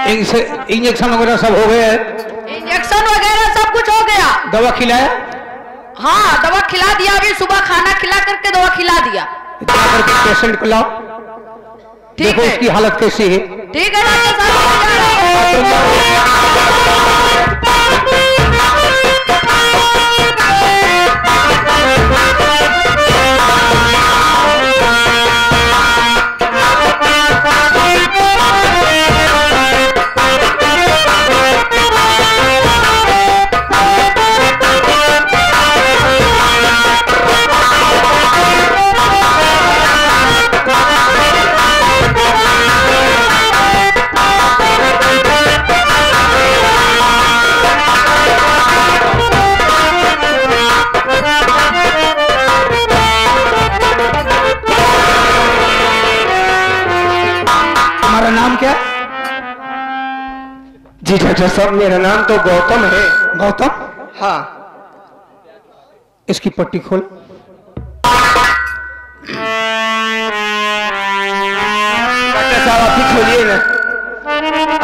Injection वगैरह सब हो गया है? इंजेक्शन वगैरह सब कुछ हो गया। दवा खिलाया? हाँ दवा खिला दिया, अभी सुबह खाना खिला करके दवा खिला दिया। करके पेशेंट को लाओ, देखो उसकी हालत कैसी है। ठीक है डॉक्टर साहब। नाम क्या? जी डॉक्टर साहब मेरा नाम तो गौतम है। गौतम? हाँ। इसकी पट्टी खोल। डॉक्टर साहब आप ही खोलिए ना,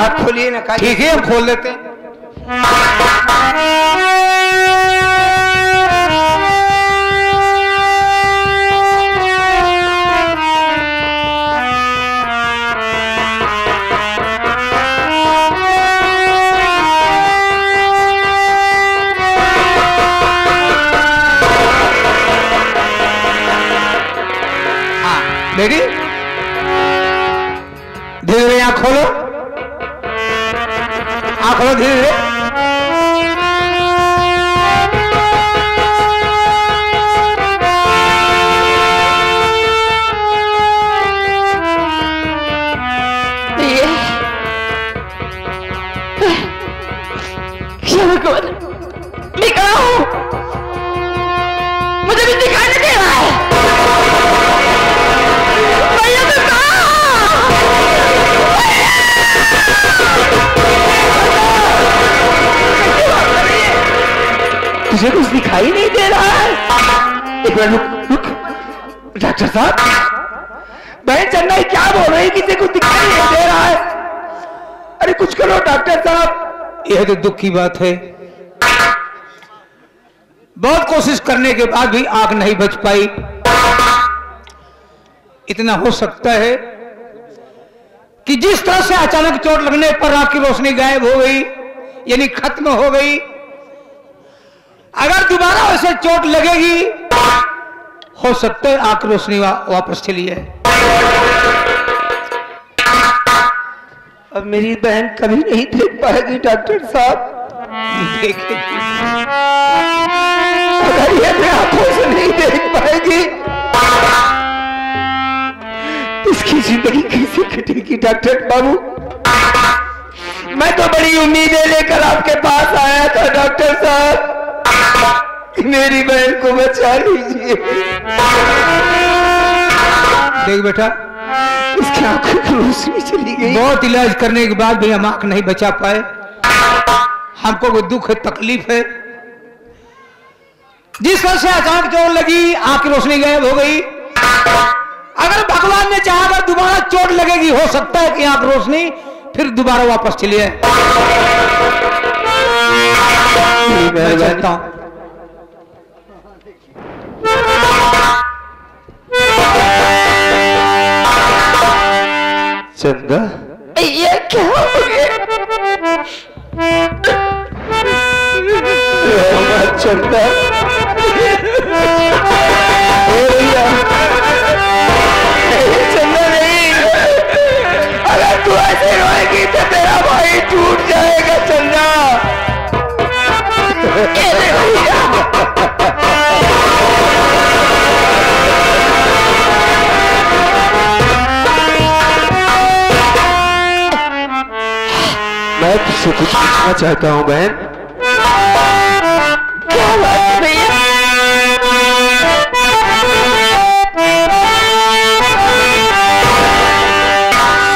आप खोलिए ना। ठीक है हम खोल देते हैं। बेटी धीरे धीरे आँख खोलो, आँख खोलो धीरे धीरे। मैं कहाँ हूँ? मुझे भी दिखाई नहीं दे रहा है। तुझे कुछ दिखाई नहीं दे रहा है? एक बार रुक रुक। डॉक्टर साहब बहन चन्नई क्या बोल रही? किसी को दिखाई नहीं दे रहा है? अरे कुछ करो डॉक्टर साहब। यह तो दुख की बात है, बहुत कोशिश करने के बाद भी आंख नहीं बच पाई। इतना हो सकता है कि जिस तरह से अचानक चोट लगने पर आंख की रोशनी गायब हो गई, यानी खत्म हो गई, अगर दोबारा वैसे चोट लगेगी हो सकता है आंख रोशनी वापस चली जाए। अब मेरी बहन कभी नहीं देख पाएगी डॉक्टर साहब। देखेगी। अगर ये अपने आंखों से नहीं देख पाएगी इसकी जिंदगी कैसे कटेगी डॉक्टर बाबू? मैं तो बड़ी उम्मीदें लेकर आपके पास आया था डॉक्टर साहब, मेरी बहन को बचा लीजिए। देख बेटा, इसकी आंखों की रोशनी चली गई। बहुत इलाज करने के बाद भी हम आंख नहीं बचा पाए। हमको कोई दुख है, तकलीफ है। जिस तरह से अचानक चोट लगी, आंख की रोशनी गायब हो गई। अगर भगवान ने चाहा अगर दोबारा चोट लगेगी, हो सकता है कि आंख रोशनी फिर दोबारा वापस चली जाए। मैं चाहता हूं चंदा, ये क्या हो गया? चंदा चंदा नहीं, अगर तू ऐसे रोएगी तो तेरा भाई टूट जाएगा चंदा। मैं तुझसे कुछ पूछना चाहता हूँ बहन। क्या बात भैया?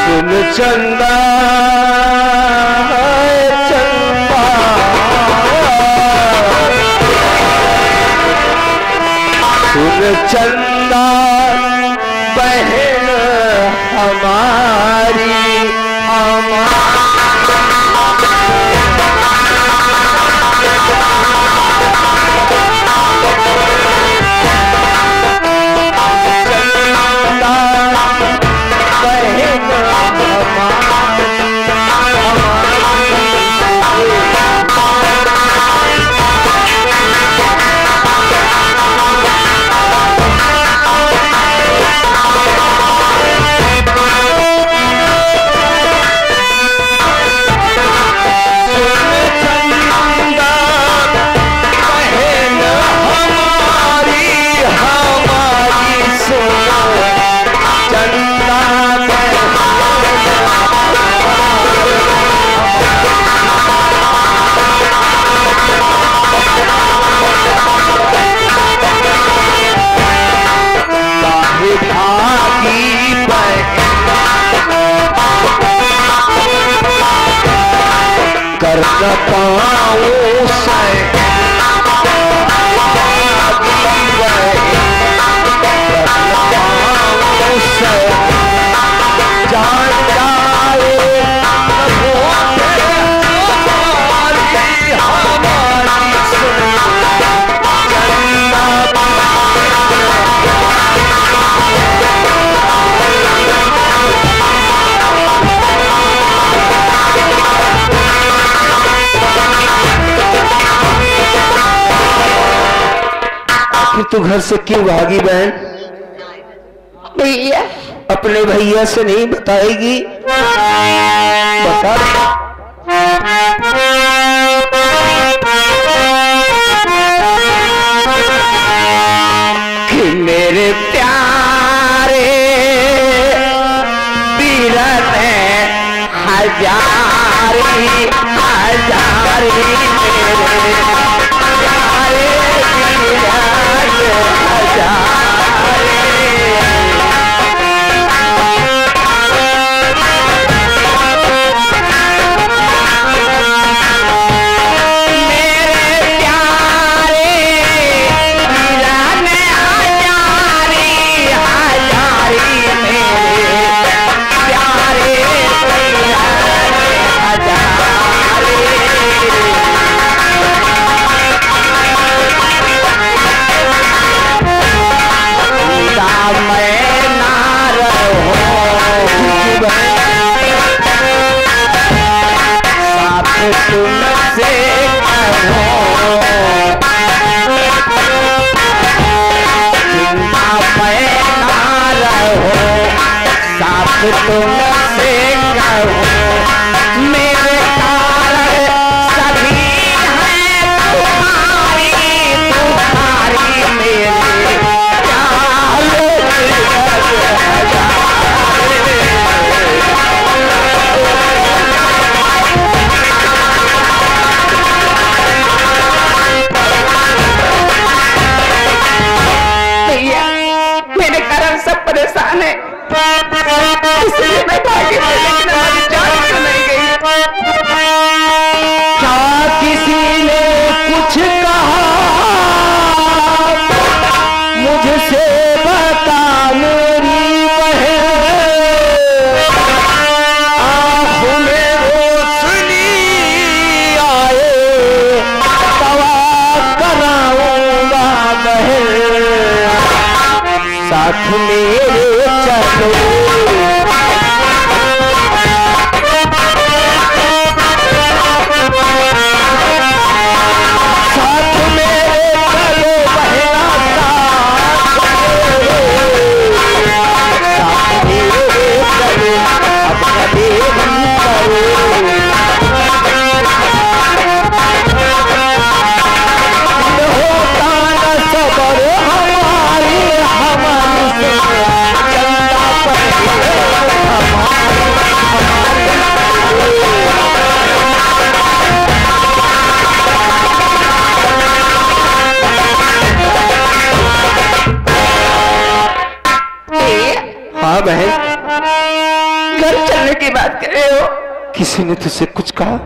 सुन चंदा चंदा, सुन चंदा बहन हमारी, हमारी न पाऊं से जान जाए आखिर तू घर से क्यों भागी बहन? भैया अपने भैया से नहीं बताएगी? बता। कि मेरे प्यारे बीरने हजारी हजारी मेरे प्यारे बीरने हजारी तुमसे चिंता में ना रहो, साथ तुमसे कहो, मेरे कारण सभी हैं तुम्हारी तुम्हारी मेरे सब परेशान है, इसलिए मैं भागी, लेकिन हमारी जान क्यों नहीं गई? क्या किसी ने कुछ कहा मुझसे बता मेरी बहन, आँखों में रोशनी आए दवा कराऊंगा बहन, साथ मेरे चलो साथ मेरे चलो बहना साथ मेरे चलो अब कभी करो होता न सबर हमारी हमारी चंदा हाँ बहन, घर चलने की बात कर रहे हो? किसी ने तुझसे कुछ कहा?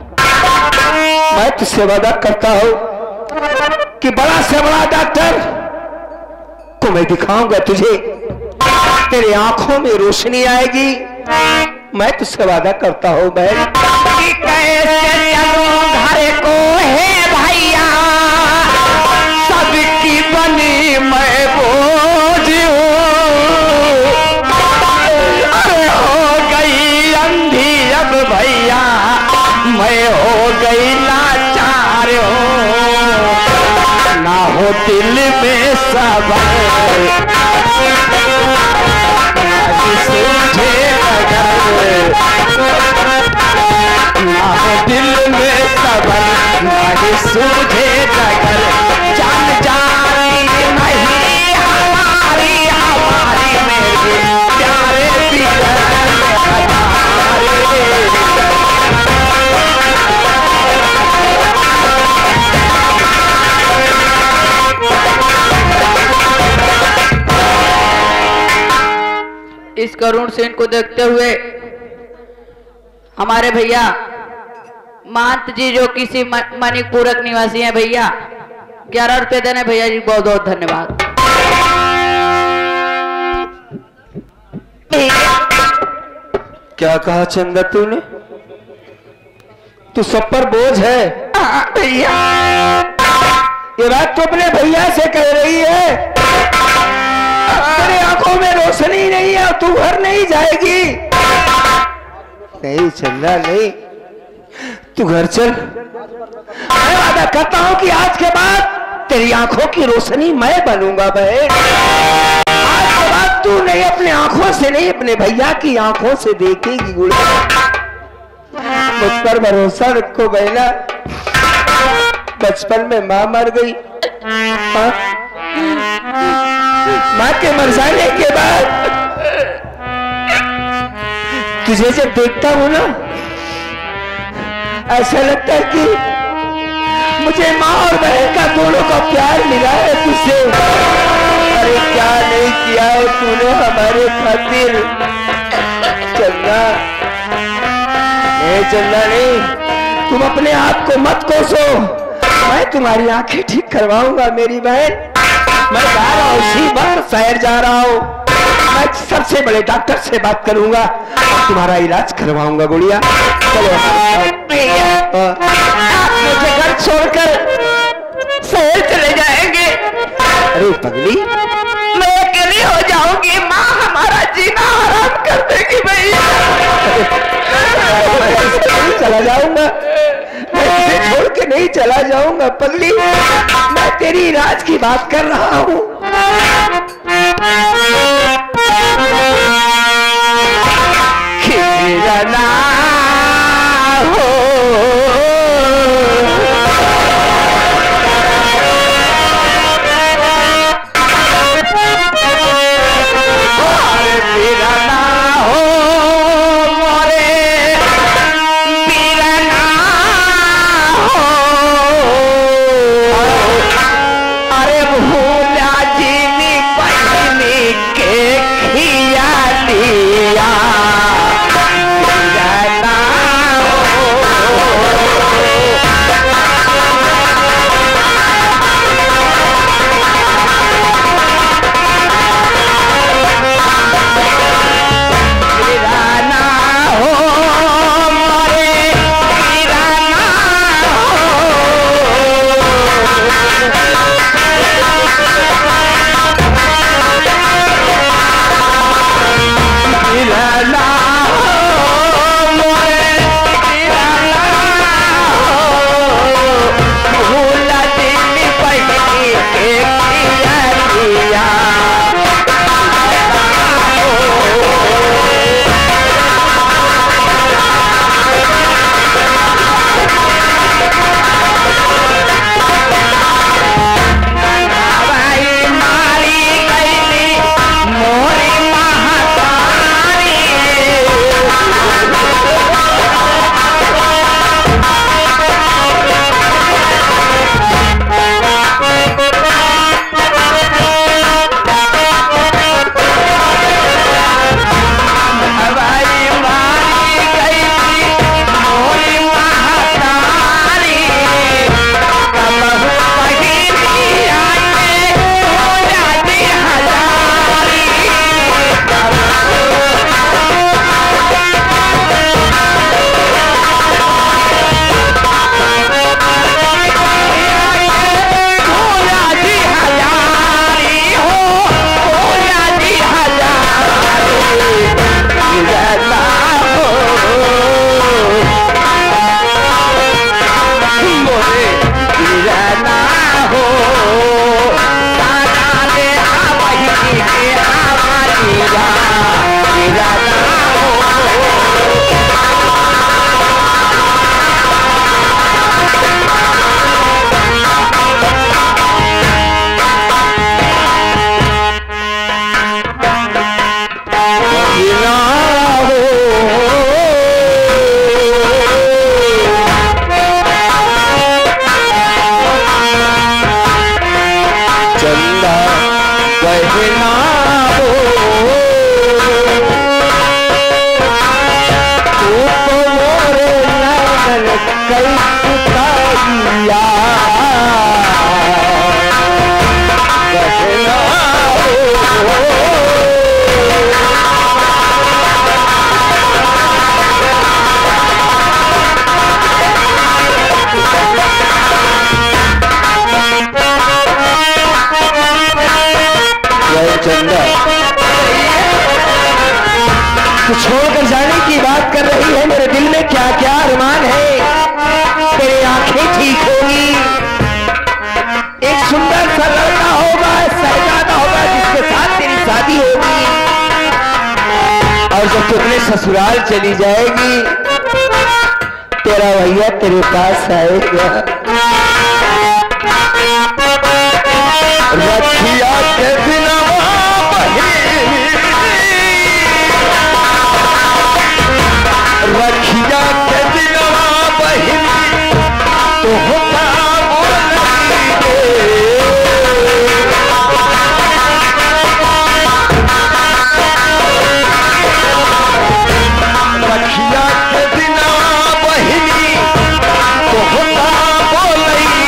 मैं तुझसे वादा करता हूं कि बड़ा से बड़ा डॉक्टर को मैं दिखाऊंगा तुझे, तेरे आंखों में रोशनी आएगी, मैं तुझसे वादा करता हूं बहन। कि कैसे चलो घर को है भैया, सबकी बनी मैं बोझ हो गई अंधी अब भैया, मैं हो गई लाचार ना हो दिल में सबर सूझे अगर, ना हो दिल में सबर नहीं सूझे अगर, जान जानी नहीं हमारी हमारी मेरे प्यारे इस करुण सेन को देखते हुए हमारे भैया महंत जी जो किसी मणिकपूरक निवासी हैं भैया, 11 रुपए देने भैया जी, बहुत बहुत धन्यवाद। क्या कहा चंदा तूने? तू सब पर बोझ है। भैया ये बात तो अपने भैया से कह रही है। तेरी आंखों में रोशनी नहीं है, तू घर नहीं जाएगी। नहीं चंदा नहीं, तू घर चल। मैं वादा करता हूं कि आज के बाद तेरी आंखों की रोशनी मैं बनूंगा बहन। आज के बाद तू नहीं, अपने आंखों से नहीं, अपने भैया की आंखों से देखेगी गुड़िया। मुझ पर भरोसा रखो बहना। बचपन में माँ मर गई, माँ के मर जाने के बाद तुझे जब देखता हूं ना, ऐसा लगता है कि मुझे माँ और बहन का दोनों का प्यार मिला है तुझसे। अरे क्या नहीं किया है तूने हमारे खातिर। चलना नहीं, चलना नहीं, तुम अपने आप को मत कोसो। मैं तुम्हारी आंखें ठीक करवाऊंगा मेरी बहन। मैं जा रहा हूँ, इसी बार शहर जा रहा हूँ। मैं सबसे बड़े डॉक्टर से बात करूंगा, तुम्हारा इलाज करवाऊंगा गुड़िया। चलो आप मुझे घर छोड़कर शहर चले जाएंगे। अरे पगली, मैं अकेली हो जाऊंगी, माँ हमारा जीना हराम कर देगी भैया। मैं चला जाऊंगा, मैं तुझे छोड़ के नहीं चला जाऊंगा पगली। मैं तेरी इलाज की बात कर रहा हूँ। खिलना हो ससुराल चली जाएगी, तेरा भैया तेरे पास आएगा। रखिया के दिनवा बहिनी, रखिया के दिनवा बहिनी तो होता बोलेंगे। रखिया के दिनवा बहिनी तो होता बोलेंगे।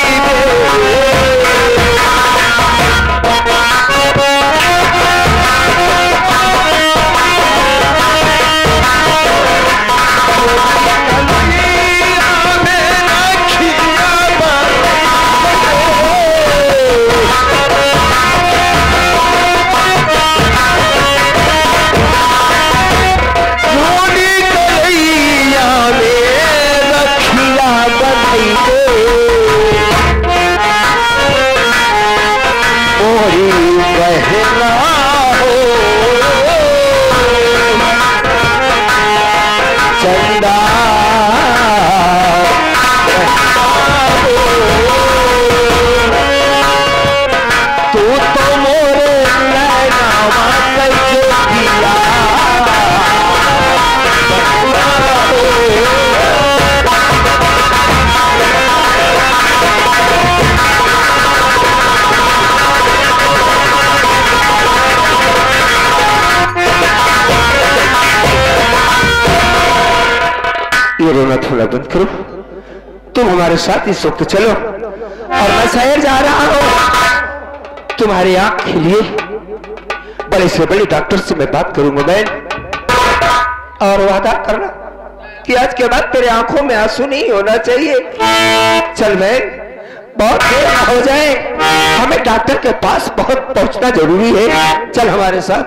ये रोना थोड़ा बंद करो, तुम हमारे साथ इस वक्त चलो और मैं शहर जा रहा हूं। तुम्हारी आंख के लिए बड़े से बड़े डॉक्टर से मैं बात करूंगा बहन, और वादा करना कि आज के बाद तेरे आंखों में आंसू नहीं होना चाहिए। चल बहन, बहुत देर हो जाए, हमें डॉक्टर के पास बहुत पहुंचना जरूरी है। चल हमारे साथ।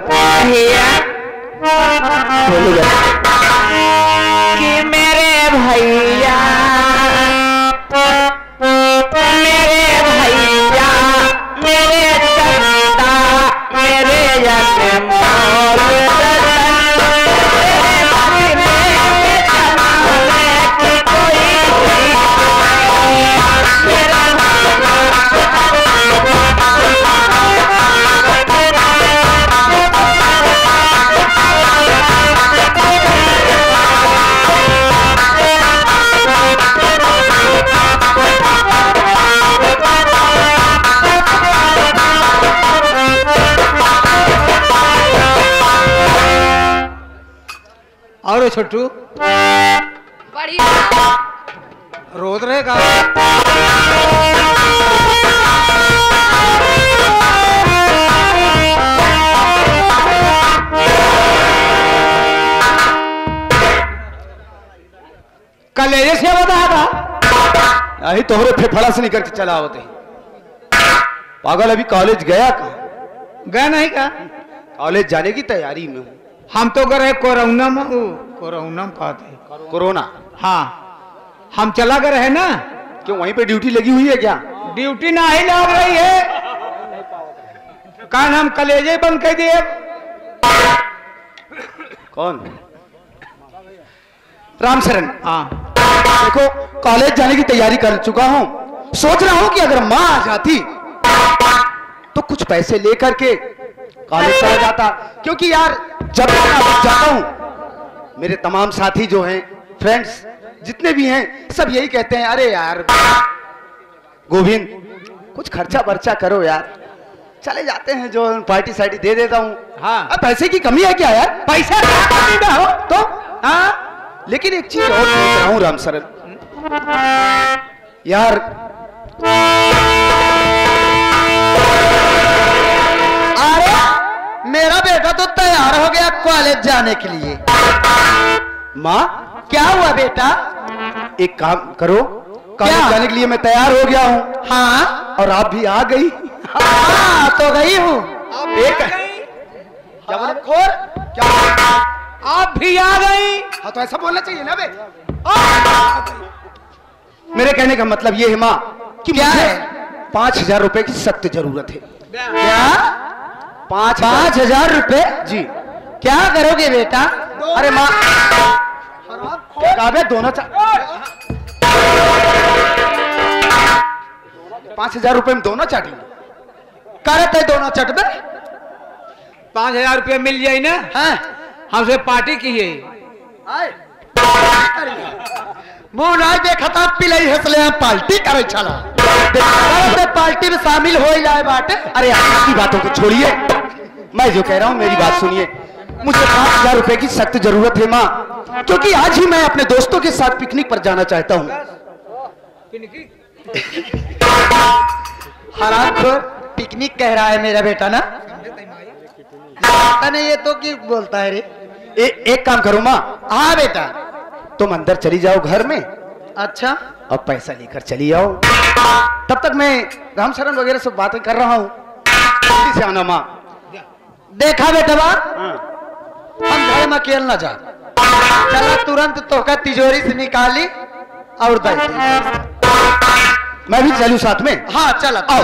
बोलो कि मेरे भैया, मेरे भैया, मेरे चंदा, मेरे अनमोल और छोटू बड़ी रोद रहेगा। कलेजे से बताया यही तोहरे फेफड़ा से निकल के चला होते पागल। अभी कॉलेज गया कहाँ? गए नहीं का? कॉलेज जाने की तैयारी में हूँ। हम तो गए कोरोना में, कोरोना में पाते कोरोना। हाँ, हम चला गए है ना। क्यों वहीं पे ड्यूटी लगी हुई है क्या? ड्यूटी ना ही लग रही है, कान हम कलेजे बंद कर दिए। कौन? रामशरण। हाँ, देखो कॉलेज जाने की तैयारी कर चुका हूँ, सोच रहा हूँ कि अगर माँ आ जाती तो कुछ पैसे लेकर के कॉलेज चला जाता। क्योंकि यार जब मैं कॉलेज जाता हूँ, मेरे तमाम साथी जो हैं, फ्रेंड्स जितने भी हैं, सब यही कहते हैं, अरे यार गोविंद कुछ खर्चा बर्चा करो यार, चले जाते हैं, जो पार्टी साइटी दे देता हूँ। हाँ। अब पैसे की कमी है क्या यार? पैसा क्या कमी में हो तो हाँ, लेकिन एक चीज और सोच रहा हूँ रामशरण यार, अरे मेरा बेटा तो तैयार हो गया कॉलेज जाने के लिए। माँ क्या हुआ बेटा? एक काम करो, कॉलेज क्या? जाने के लिए मैं तैयार हो गया हूँ। हाँ और आप भी आ गई। हाँ तो गई हूँ। एक क्या बोले? खोर क्या? आप भी आ गई। हाँ तो ऐसा बोलना चाहिए ना बे। मेरे कहने का मतलब ये है माँ कि क्या मुझे है? 5,000 रुपए की सख्त जरूरत है। क्या? 5,000 5,000 रुपए? जी। क्या करोगे बेटा? 2 अरे माँ काबे दोनों 5,000 रुपए में दोनों चाटी करते दोनों चटबे 5,000 रुपये मिल जाए ना हैं हमसे पार्टी की है आए मुंह नहीं देखा था पिलई हंसले हम पार्टी करे चला करते पार्टी में शामिल हो जाए बाटे। अरे आपकी बातों को छोड़िए, मैं जो कह रहा हूँ मेरी बात सुनिए। मुझे 5,000 रुपए की सख्त जरूरत है माँ, क्योंकि आज ही मैं अपने दोस्तों के साथ पिकनिक पर जाना चाहता हूँ। हरामखोर पिकनिक कह रहा है मेरा बेटा ना नहीं ये तो की बोलता है रे। एक काम करो माँ, हाँ बेटा तुम अंदर चली जाओ घर में अच्छा और पैसा लेकर चली आओ। तब तक मैं रामशरण वगैरह सब बातें कर रहा हूँ, जल्दी से आना माँ। देखा बेटा बात हम घर में अकेले ना जा चला तुरंत तो का तिजोरी से निकाली और दे मैं भी चलूं साथ में। हाँ चला आओ।